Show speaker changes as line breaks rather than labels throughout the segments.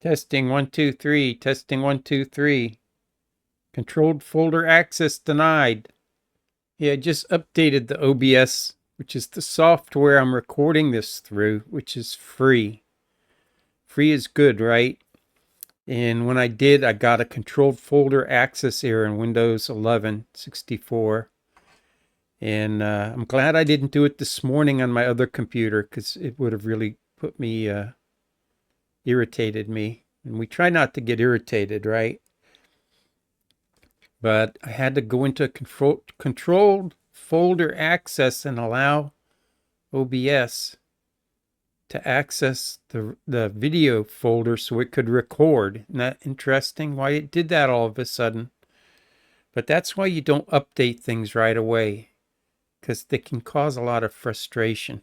Testing 1 2 3. Testing 1 2 3. Controlled folder access denied. Yeah, I just updated the OBS, which is the software I'm recording this through, which is free. Free is good, right? And when I did, I got a controlled folder access error in Windows 11 64. And I'm glad I didn't do it this morning on my other computer, because it would have really put me, irritated me. And we try not to get irritated, right? But I had to go into controlled folder access and allow OBS to access the video folder so it could record. Isn't that interesting why it did that all of a sudden? But that's why you don't update things right away, because they can cause a lot of frustration.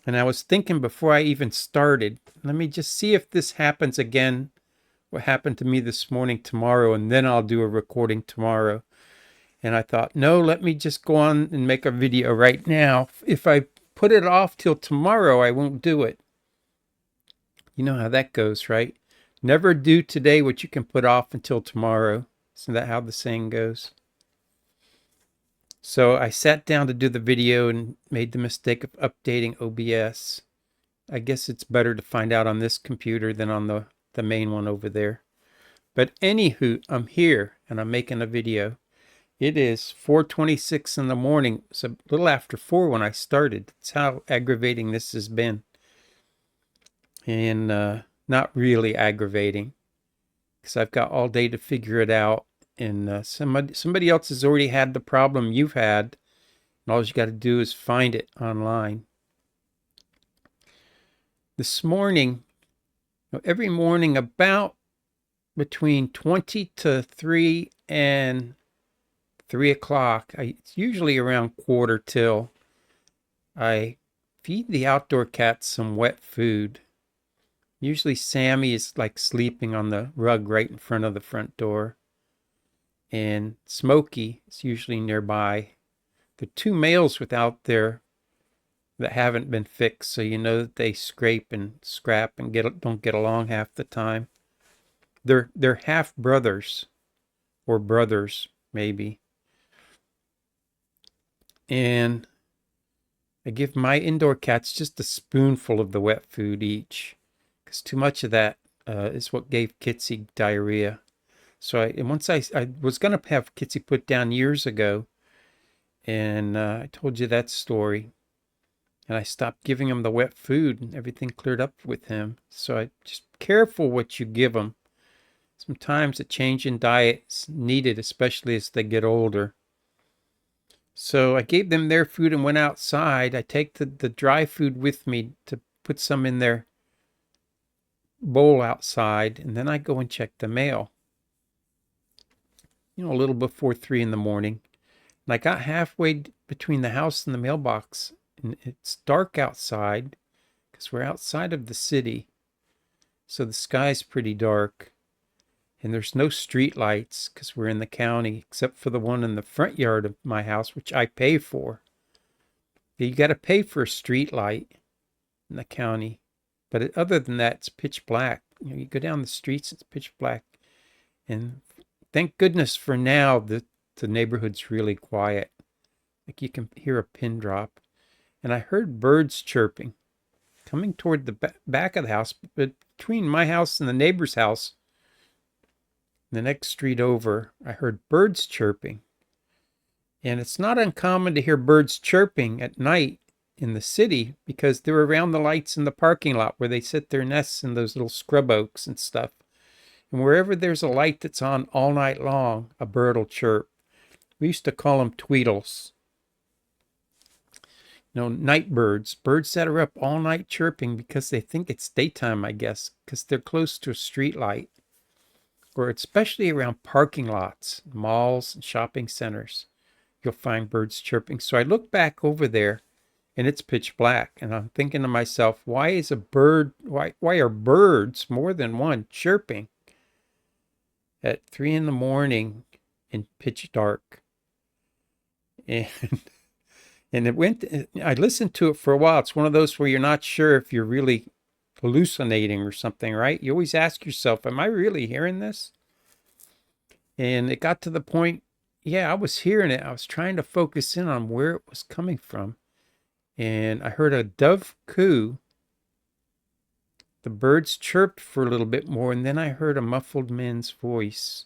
And I was thinking before I even started, let me just see if this happens again, what happened to me this morning, tomorrow, and then I'll do a recording tomorrow. And I thought, no, let me just go on and make a video right now. If I put it off till tomorrow, I won't do it. You know how that goes, right? Never do today what you can put off until tomorrow. Isn't that how the saying goes? So I sat down to do the video and made the mistake of updating OBS. I guess it's better to find out on this computer than on the main one over there. But anywho, I'm here and I'm making a video. It is 4:26 in the morning. It's a little after 4 when I started. That's how aggravating this has been. And not really aggravating, because I've got all day to figure it out. And somebody else has already had the problem you've had. And all you got to do is find it online. This morning, every morning about between 20 to 3 and 3 o'clock, it's usually around quarter till, I feed the outdoor cats some wet food. Usually Sammy is like sleeping on the rug right in front of the front door. And Smokey is usually nearby. The two males without there that haven't been fixed, so you know that they scrape and scrap and don't get along half the time. They're half brothers, or brothers maybe. And I give my indoor cats just a spoonful of the wet food each, because too much of that is what gave Kitsy diarrhea. So once I was going to have Kitsy put down years ago, and I told you that story, and I stopped giving him the wet food, and everything cleared up with him. So I just careful what you give them. Sometimes a change in diet is needed, especially as they get older. So I gave them their food and went outside. I take the dry food with me to put some in their bowl outside, and then I go and check the mail. A little before 3 in the morning. And I got halfway between the house and the mailbox, and it's dark outside because we're outside of the city. So the sky's pretty dark. And there's no street lights because we're in the county, except for the one in the front yard of my house, which I pay for. You got to pay for a street light in the county. But other than that, it's pitch black. You go down the streets, it's pitch black. And thank goodness for now that the neighborhood's really quiet. Like you can hear a pin drop. And I heard birds chirping coming toward the back of the house, but between my house and the neighbor's house, the next street over, I heard birds chirping. And it's not uncommon to hear birds chirping at night in the city because they're around the lights in the parking lot where they set their nests in those little scrub oaks and stuff. And wherever there's a light that's on all night long, a bird will chirp. We used to call them tweedles. Night birds that are up all night chirping because they think it's daytime, I guess, because they're close to a street light. Or especially around parking lots, malls, and shopping centers, you'll find birds chirping. So I look back over there, and it's pitch black, and I'm thinking to myself, why are birds, more than one, chirping at 3 in the morning in pitch dark? And I listened to it for a while. It's one of those where you're not sure if you're really hallucinating or something, right? You always ask yourself, am I really hearing this? And it got to the point, yeah, I was hearing it. I was trying to focus in on where it was coming from. And I heard a dove coo. The birds chirped for a little bit more, and then I heard a muffled man's voice,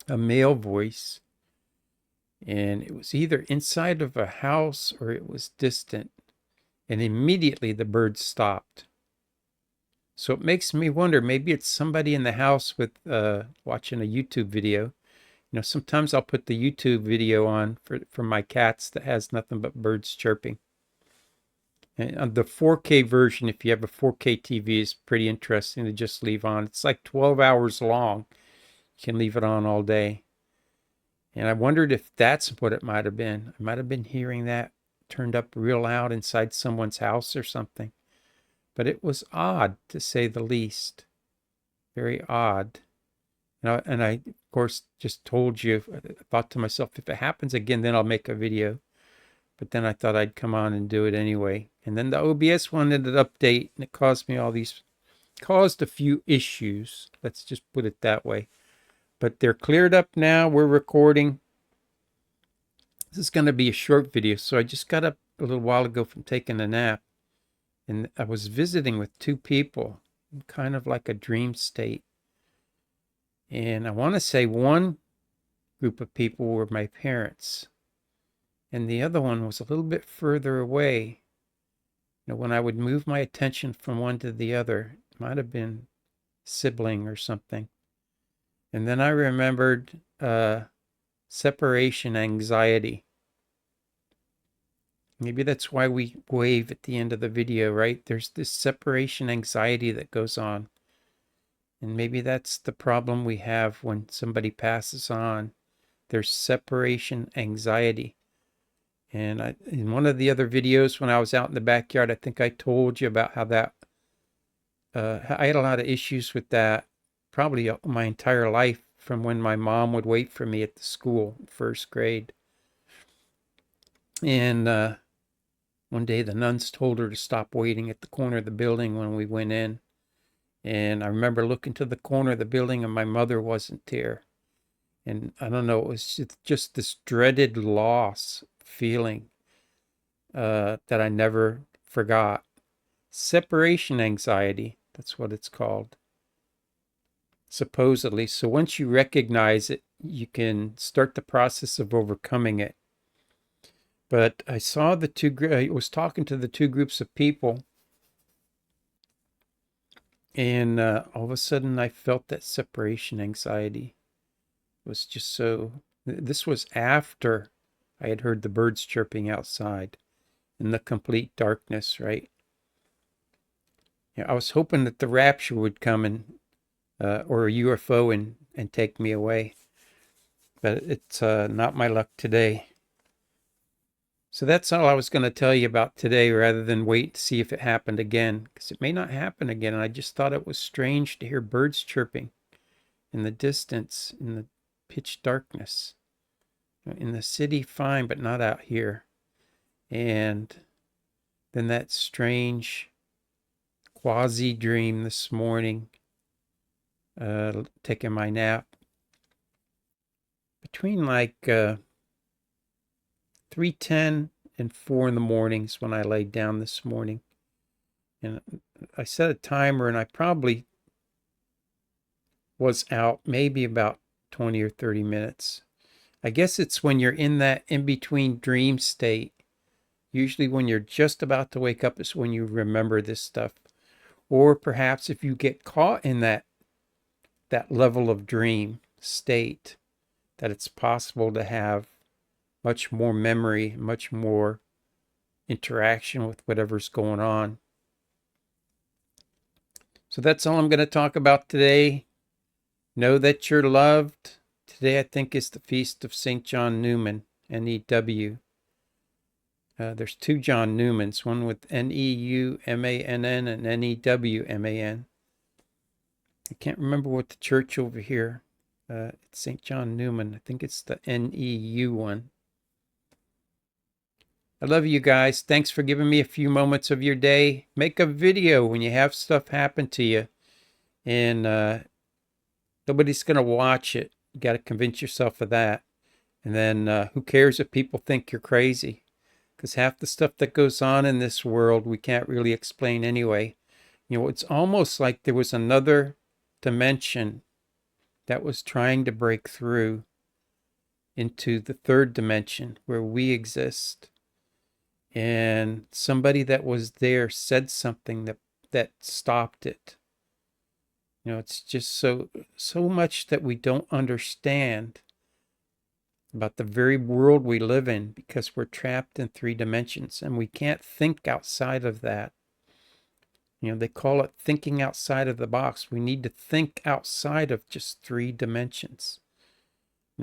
a male voice. And it was either inside of a house or it was distant. And immediately the birds stopped. So it makes me wonder, maybe it's somebody in the house with watching a YouTube video. Sometimes I'll put the YouTube video on for my cats that has nothing but birds chirping. And on the 4K version, if you have a 4K TV, is pretty interesting to just leave on. It's like 12 hours long. You can leave it on all day. And I wondered if that's what it might have been. I might have been hearing that turned up real loud inside someone's house or something. But it was odd, to say the least. Very odd. And I, of course, just told you, I thought to myself, if it happens again, then I'll make a video. But then I thought I'd come on and do it anyway. And then the OBS wanted an update, and it caused a few issues. Let's just put it that way. But they're cleared up now. We're recording. This is going to be a short video. So I just got up a little while ago from taking a nap. And I was visiting with two people, kind of like a dream state. And I want to say one group of people were my parents. And the other one was a little bit further away. When I would move my attention from one to the other, it might have been sibling or something. And then I remembered separation anxiety. Maybe that's why we wave at the end of the video, right? There's this separation anxiety that goes on. And maybe that's the problem we have when somebody passes on. There's separation anxiety. And in one of the other videos when I was out in the backyard, I think I told you about how that I had a lot of issues with that probably my entire life, from when my mom would wait for me at the school, first grade. And one day the nuns told her to stop waiting at the corner of the building when we went in. And I remember looking to the corner of the building and my mother wasn't there. And I don't know, it was just this dreaded loss feeling that I never forgot. Separation anxiety, that's what it's called, supposedly. So once you recognize it, you can start the process of overcoming it. But I was talking to the two groups of people, and all of a sudden I felt that separation anxiety. It was just so, this was after I had heard the birds chirping outside in the complete darkness, right? I was hoping that the rapture would come or a UFO and take me away. But it's not my luck today. So that's all I was going to tell you about today, rather than wait to see if it happened again, because it may not happen again. And I just thought it was strange to hear birds chirping in the distance, in the pitch darkness. In the city, fine, but not out here. And then that strange quasi dream this morning, taking my nap. Between like 3:10 and 4 in the mornings when I laid down this morning. And I set a timer, and I probably was out maybe about 20 or 30 minutes. I guess it's when you're in that in-between dream state. Usually when you're just about to wake up is when you remember this stuff. Or perhaps if you get caught in that level of dream state, that it's possible to have much more memory, much more interaction with whatever's going on. So that's all I'm going to talk about today. Know that you're loved. Today I think is the feast of St. John Newman, N-E-W. There's two John Newmans, one with N-E-U-M-A-N-N and N-E-W-M-A-N. I can't remember what the church over here. It's St. John Newman. I think it's the N-E-U one. I love you guys. Thanks for giving me a few moments of your day. Make a video when you have stuff happen to you, and nobody's going to watch it. You got to convince yourself of that. And then who cares if people think you're crazy? Because half the stuff that goes on in this world we can't really explain anyway. It's almost like there was another dimension that was trying to break through into the third dimension where we exist. And somebody that was there said something that stopped it. It's just so much that we don't understand about the very world we live in, because we're trapped in 3 dimensions and we can't think outside of that. They call it thinking outside of the box. We need to think outside of just 3 dimensions.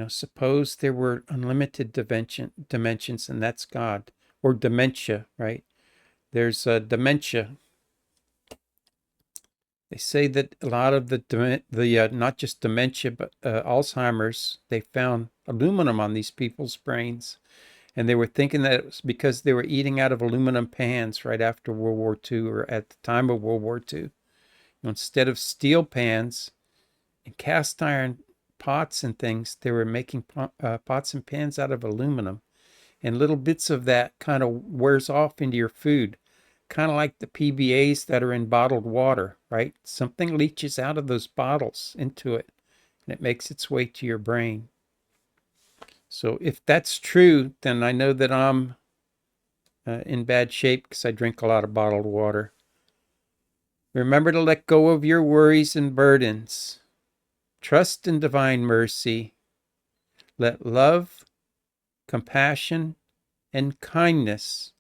Suppose there were unlimited dimensions, and that's God. Or dementia, right? There's dementia. They say that a lot of the not just dementia, but Alzheimer's, they found aluminum on these people's brains. And they were thinking that it was because they were eating out of aluminum pans right after World War II, or at the time of World War II. Instead of steel pans and cast iron pots and things, they were making pots and pans out of aluminum. And little bits of that kind of wears off into your food. Kind of like the PBAs that are in bottled water, right? Something leaches out of those bottles into it, and it makes its way to your brain. So if that's true, then I know that I'm in bad shape, because I drink a lot of bottled water. Remember to let go of your worries and burdens. Trust in divine mercy. Let love, compassion, and kindness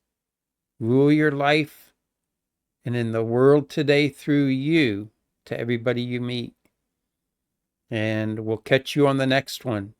rule your life and in the world today through you to everybody you meet. And we'll catch you on the next one.